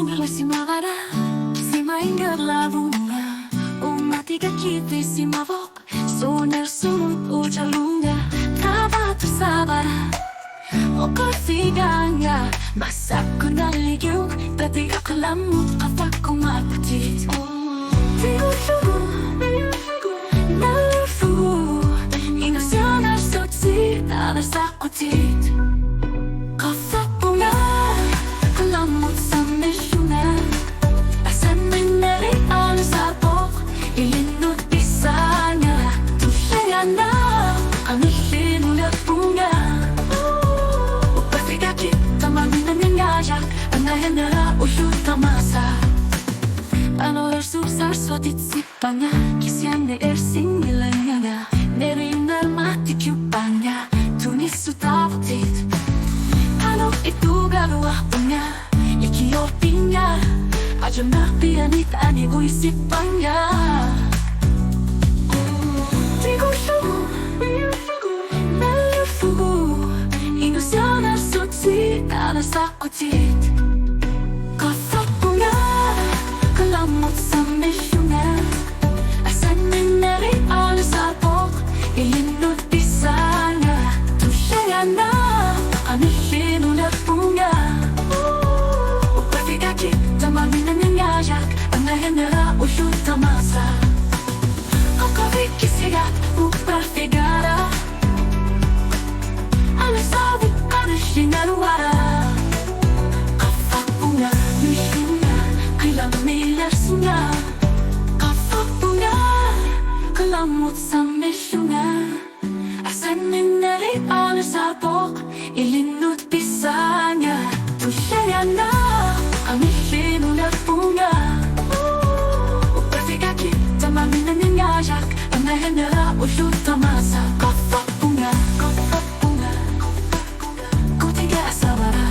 Simavara, simaingar la bunga, umatiga kiti simavok, soner sumut ucalunga, tabatu sabara, okorfiganga, masak ko naligyong, tati akalamut kapag kumapatit. Nalufu, inasyonar sotsi, nalasakotit. Kapag bunga, kalamut sa misyona, asan minari ang sabok, ilinot isanya, tusaya na, ang ilinulak bunga. Upafigakit, tamang nangangayak, ang nayanara usyut tamasa. Ano susar sotit sipanya, kisyan de ersin nilanya, nerinar matik yupanya, tunis sutavotit. Ano itu galuah punya, ikiyopinya, aja napianit anigo isipanya. Tigushu, nalufu, inusyana sutsi, nalasakotit. Kasak bunga, kalamot sa misyona, asan minari ang sabok, ilinot isanya, tusaya na, ilinulak bunga. Upafigakit, tamang nangangayak, ang nayanara usyut tamasa. Kakabikisigat, upafigara, alasabit, anasinaruara. Kapak bunga, misyona, kailang milasnya. Kapak bunga, kalamot sa misyona, asan minari ang sabok, ilinot pisanya, tusaya na, ang ilinulak bunga. Upafigakit, tamang nangangayak, ang nayanara usyut tamasa. Kapak bunga, kutiga asawara.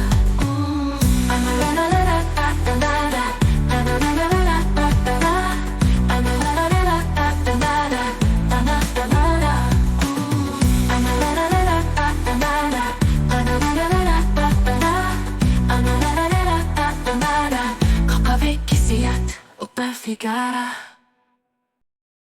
Kakabikisiat, upafigara.